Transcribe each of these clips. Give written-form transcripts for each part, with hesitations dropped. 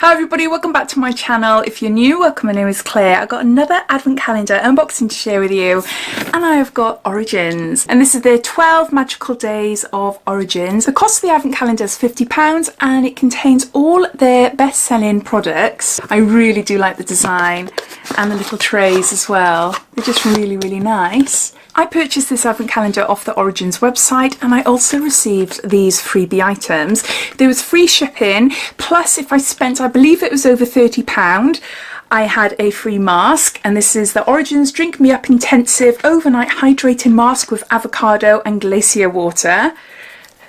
Hi everybody, welcome back to my channel. If you're new, welcome, my name is Claire. I've got another advent calendar unboxing to share with you, and I have got Origins, and this is the 12 magical days of Origins. The cost of the advent calendar is £50 and it contains all their best-selling products. I really do like the design and the little trays as well. They're just really nice. I purchased this advent calendar off the Origins website, and I also received these freebie items. There was free shipping, plus if I spent, I believe it was over £30, I had a free mask, and this is the Origins Drink Me Up Intensive Overnight Hydrating Mask with Avocado and Glacier water,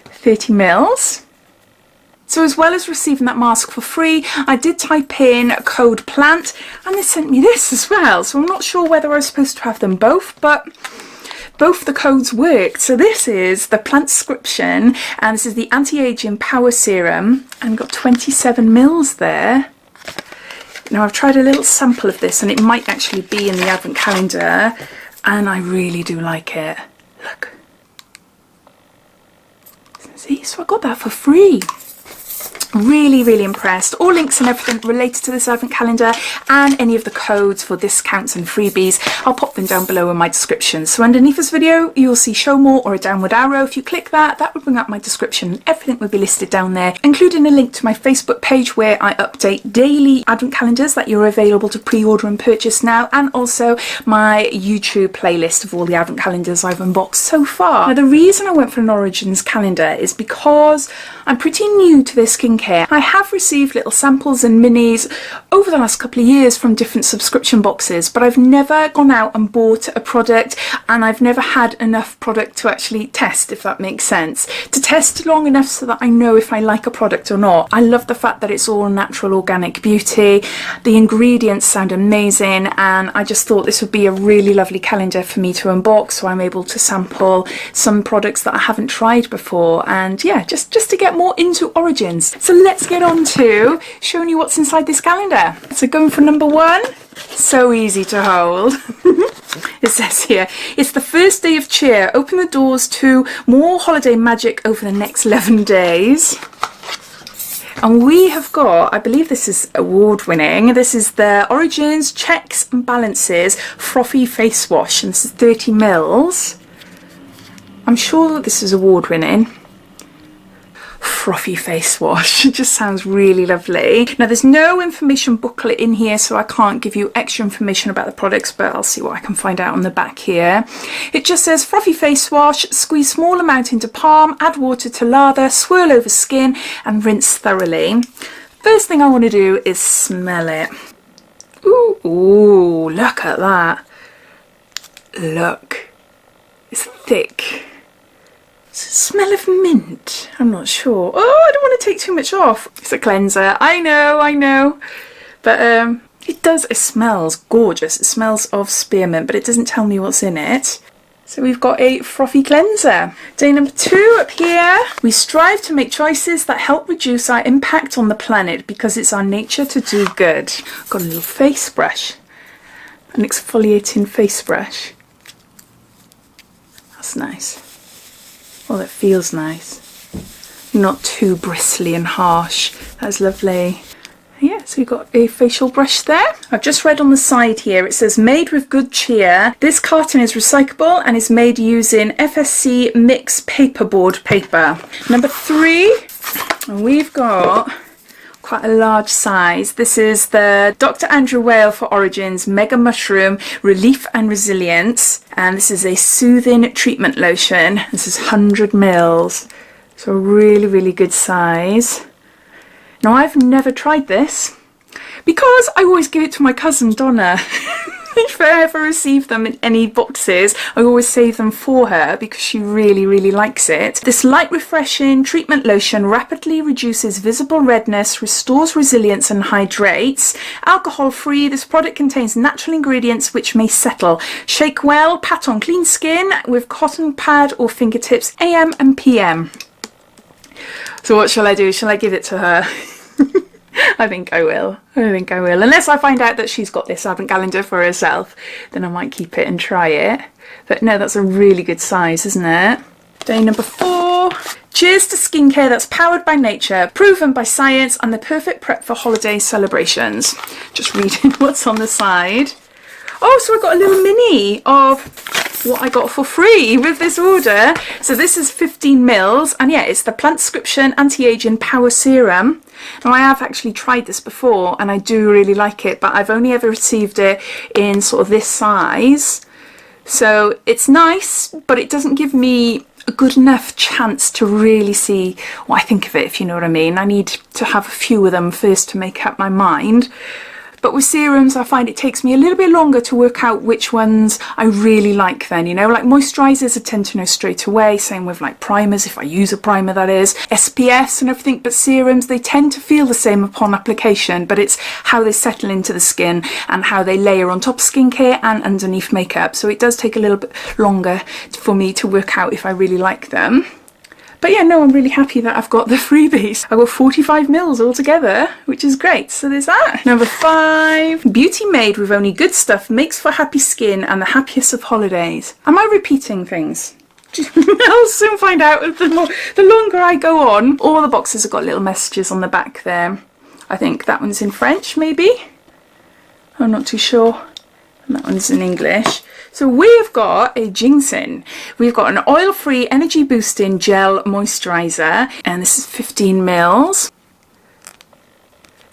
30 mils. So as well as receiving that mask for free, I did type in code PLANT, and they sent me this as well. So I'm not sure whether I was supposed to have them both, but both the codes worked. So this is the Plantscription, and this is the Anti-Aging Power Serum, and got 27 mils there. Now I've tried a little sample of this, and it might actually be in the advent calendar, and I really do like it. Look. See, so I got that for free. Really impressed. All links and everything related to this advent calendar and any of the codes for discounts and freebies, I'll pop them down below in my description. So underneath this video you'll see show more or a downward arrow. If you click that, that will bring up my description. Everything will be listed down there, including a link to my Facebook page where I update daily advent calendars that you're available to pre-order and purchase now, and also my YouTube playlist of all the advent calendars I've unboxed so far. Now the reason I went for an Origins calendar is because I'm pretty new to their skincare. I have received little samples and minis over the last couple of years from different subscription boxes, but I've never gone out and bought a product, and I've never had enough product to actually test, if that makes sense. To test long enough so that I know if I like a product or not. I love the fact that it's all natural organic beauty. The ingredients sound amazing, and I just thought this would be a really lovely calendar for me to unbox, so I'm able to sample some products that I haven't tried before, and yeah, just to get more into Origins. So let's get on to showing you what's inside this calendar. So going for number one, so easy to hold. It says here, it's the first day of cheer. Open the doors to more holiday magic over the next 11 days. And we have got, I believe this is award winning, this is the Origins Checks and Balances Frothy Face Wash, and this is 30 mils. I'm sure that this is award winning. Frothy Face Wash. It just sounds really lovely. Now there's no information booklet in here, so I can't give you extra information about the products, but I'll see what I can find out on the back here. It just says Frothy Face Wash, squeeze small amount into palm, add water to lather, swirl over skin and rinse thoroughly. First thing I want to do is smell it. Ooh, look at that. Look. It's thick. Smell of mint. I'm not sure. Oh, I don't want to take too much off. It's a cleanser. I know. But it smells gorgeous. It smells of spearmint, but it doesn't tell me what's in it. So we've got a frothy cleanser. Day number 2 up here. We strive to make choices that help reduce our impact on the planet because it's our nature to do good. Got a little face brush. An exfoliating face brush. That's nice. Oh, that feels nice. Not too bristly and harsh. That's lovely. Yeah, so we've got a facial brush there. I've just read on the side here, it says made with good cheer. This carton is recyclable and is made using FSC mix paperboard paper. Number 3, we've got quite a large size. This is the Dr. Andrew Whale for Origins Mega Mushroom Relief and Resilience, and this is a soothing treatment lotion. This is 100 mils, so a really good size. Now I've never tried this because I always give it to my cousin Donna. If I ever receive them in any boxes, I always save them for her because she really likes it. This light refreshing treatment lotion rapidly reduces visible redness, restores resilience and hydrates. Alcohol free, this product contains natural ingredients which may settle. Shake well, pat on clean skin with cotton pad or fingertips, AM and PM. So what shall I do? Shall I give it to her? I think I will. Unless I find out that she's got this advent calendar for herself, then I might keep it and try it. But no, that's a really good size, isn't it? Day number 4. Cheers to skincare that's powered by nature, proven by science, and the perfect prep for holiday celebrations. Just reading what's on the side. Oh, so I got a little mini of what I got for free with this order. So this is 15 mils, and yeah, it's the Plantscription Anti-Aging Power Serum. Now I have actually tried this before and I do really like it, but I've only ever received it in sort of this size. So it's nice, but it doesn't give me a good enough chance to really see what I think of it, if you know what I mean. I need to have a few of them first to make up my mind. But with serums, I find it takes me a little bit longer to work out which ones I really like then, you know, like moisturisers I tend to know straight away, same with like primers, if I use a primer that is, SPFs and everything, but serums, they tend to feel the same upon application, but it's how they settle into the skin and how they layer on top of skincare and underneath makeup. So it does take a little bit longer for me to work out if I really like them. But yeah, no, I'm really happy that I've got the freebies. I got 45 mils altogether, which is great. So there's that. Number 5, beauty made with only good stuff makes for happy skin and the happiest of holidays. Am I repeating things? I'll soon find out. The longer I go on. All the boxes have got little messages on the back there. I think that one's in French, maybe. I'm not too sure. And that one's in English. So we've got a GinZing. We've got an oil-free energy boosting gel moisturizer, and this is 15 mils.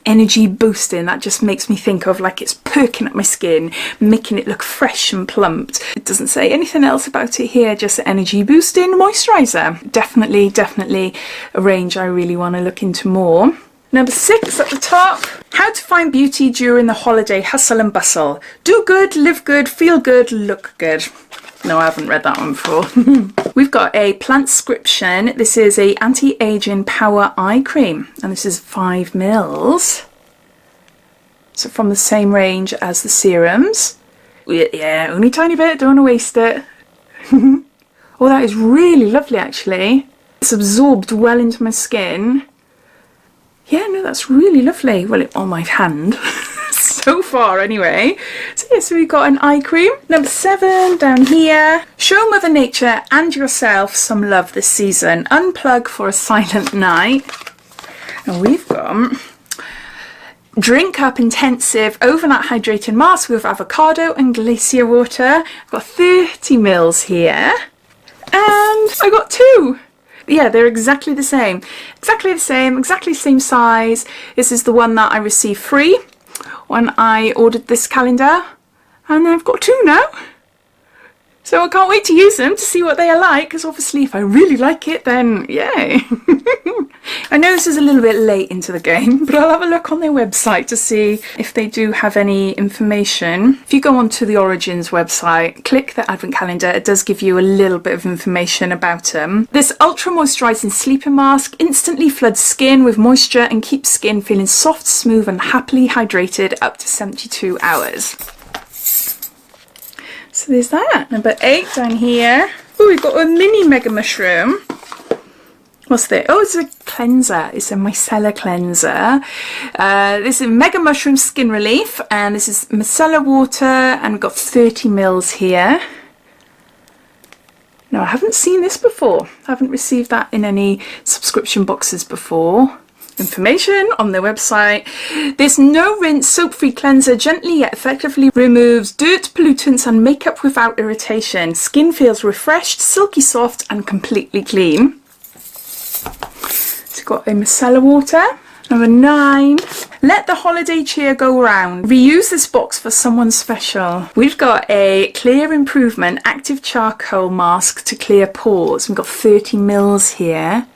Energy boosting, that just makes me think of like it's perking up my skin, making it look fresh and plumped. It doesn't say anything else about it here, just energy boosting moisturizer. Definitely a range I really want to look into more. Number 6 at the top, how to find beauty during the holiday hustle and bustle. Do good, live good, feel good, look good. No, I haven't read that one before. We've got a Plantscription. This is a anti-aging power eye cream, and this is 5 mils. So from the same range as the serums. Yeah, only a tiny bit, don't want to waste it. Oh, that is really lovely actually. It's absorbed well into my skin. Yeah, no, that's really lovely. Well, on my hand. So far, anyway. So, yeah, so we've got an eye cream. Number 7, down here. Show Mother Nature and yourself some love this season. Unplug for a silent night. And we've got Drink Up Intensive Overnight Hydrating Mask with Avocado and Glacier water. I've got 30 mils here. And I got 2. Yeah, they're exactly the same. Exactly the same size. This is the one that I received free when I ordered this calendar. And I've got 2 now. So I can't wait to use them to see what they are like, because obviously if I really like it, then yay. I know this is a little bit late into the game, but I'll have a look on their website to see if they do have any information. If you go onto the Origins website, click the advent calendar, it does give you a little bit of information about them. This ultra moisturising sleeping mask instantly floods skin with moisture and keeps skin feeling soft, smooth and happily hydrated up to 72 hours. So there's that. Number 8 down here. Oh, we've got a mini mega mushroom. What's that? Oh, it's a cleanser. It's a micellar cleanser. This is Mega Mushroom Skin Relief, and this is micellar water, and we've got 30 mils here. Now, I haven't seen this before. I haven't received that in any subscription boxes before. Information on their website. This no rinse soap-free cleanser gently yet effectively removes dirt, pollutants and makeup without irritation. Skin feels refreshed, silky soft and completely clean. It's got a micellar water. Number 9. Let the holiday cheer go round. Reuse this box for someone special. We've got a Clear Improvement Active Charcoal Mask to clear pores. We've got 30 mils here.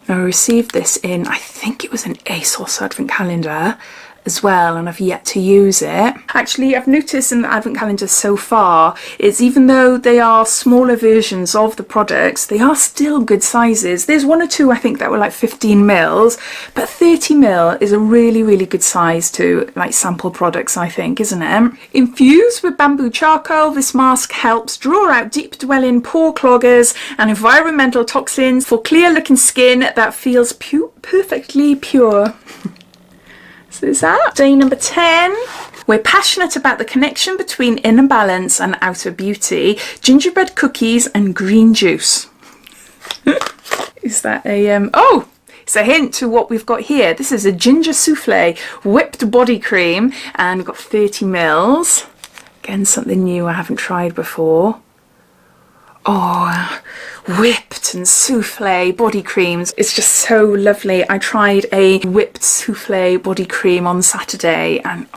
Now I received this in, I think it was an ASOS advent calendar as well, and I've yet to use it. Actually, I've noticed in the advent calendar so far is even though they are smaller versions of the products, they are still good sizes. There's 1 or 2 I think that were like 15 mils, but 30 mil is a really good size to like sample products, I think, isn't it? Infused with bamboo charcoal, this mask helps draw out deep dwelling pore cloggers and environmental toxins for clear looking skin that feels perfectly pure. So there's that. Day number 10. We're passionate about the connection between inner balance and outer beauty. Gingerbread cookies and green juice. Is that a, oh! It's a hint to what we've got here. This is a ginger souffle whipped body cream, and we've got 30 mils. Again, something new I haven't tried before. Oh, whipped and souffle body creams. It's just so lovely. I tried a whipped souffle body cream on Saturday, and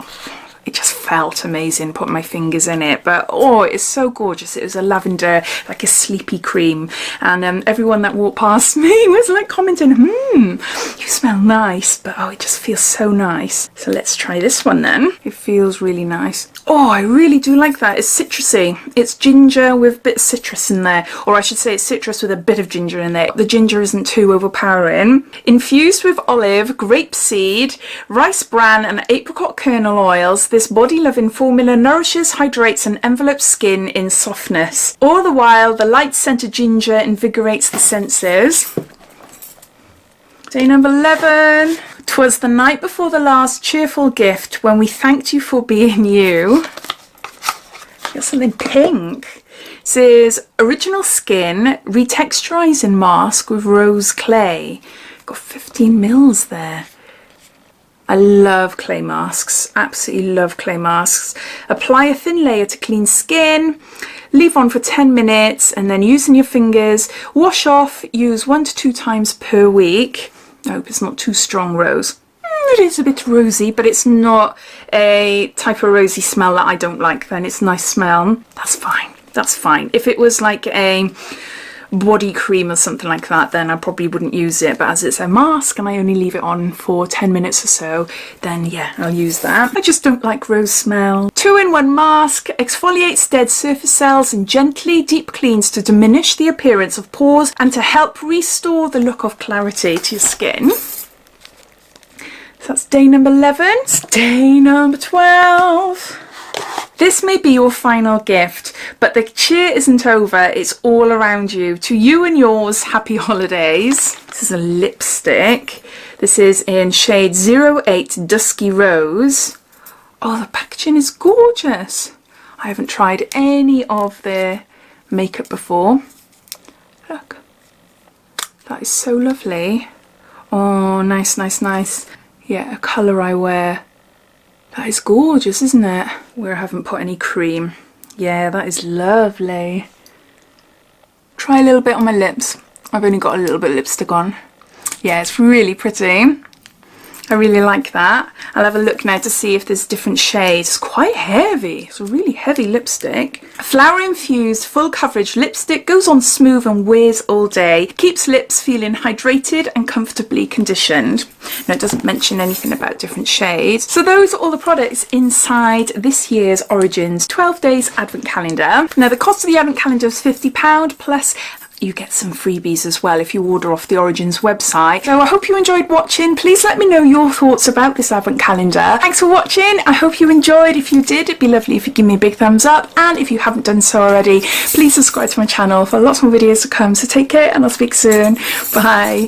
it just felt amazing putting my fingers in it. But oh, it's so gorgeous. It was a lavender, like a sleepy cream, and everyone that walked past me was like commenting, you smell nice. But oh, it just feels so nice. So let's try this one then. It feels really nice. Oh, I really do like that. It's citrusy. It's ginger with a bit of citrus in there, or I should say it's citrus with a bit of ginger in there. The ginger isn't too overpowering. Infused with olive, grapeseed, rice bran and apricot kernel oils, this body-loving formula nourishes, hydrates and envelopes skin in softness. All the while, the light scented ginger invigorates the senses. Day number 11. 'Twas the night before the last cheerful gift when we thanked you for being you. Got something pink. This is Original Skin Retexturizing Mask with Rose Clay. Got 15 mils there. I love clay masks, absolutely love clay masks. Apply a thin layer to clean skin, leave on for 10 minutes and then using your fingers, wash off, use 1 to 2 times per week. I hope it's not too strong rose. It is a bit rosy, but it's not a type of rosy smell that I don't like then. It's a nice smell. That's fine, that's fine. If it was like a body cream or something like that, then I probably wouldn't use it, but as it's a mask and I only leave it on for 10 minutes or so, then yeah, I'll use that. I just don't like rose smell. 2-in-1 mask, exfoliates dead surface cells and gently deep cleans to diminish the appearance of pores and to help restore the look of clarity to your skin. So that's day number 11. It's day number 12. This may be your final gift, but the cheer isn't over, it's all around you. To you and yours, happy holidays. This is a lipstick. This is in shade 08 Dusky Rose. Oh, the packaging is gorgeous. I haven't tried any of their makeup before. Look, that is so lovely. Oh, nice, nice, nice. Yeah, a colour I wear. That is gorgeous, isn't it? Where I haven't put any cream. Yeah, that is lovely. Try a little bit on my lips. I've only got a little bit of lipstick on. Yeah, it's really pretty. I really like that. I'll have a look now to see if there's different shades. It's quite heavy. It's a really heavy lipstick. Flower-infused full coverage lipstick goes on smooth and wears all day. Keeps lips feeling hydrated and comfortably conditioned. Now, it doesn't mention anything about different shades. So those are all the products inside this year's Origins 12 Days Advent Calendar. Now, the cost of the Advent Calendar is £50 plus you get some freebies as well if you order off the Origins website. So I hope you enjoyed watching. Please let me know your thoughts about this advent calendar. Thanks for watching. I hope you enjoyed. If you did, it'd be lovely if you give me a big thumbs up, and if you haven't done so already, please subscribe to my channel for lots more videos to come. So take care and I'll speak soon. Bye.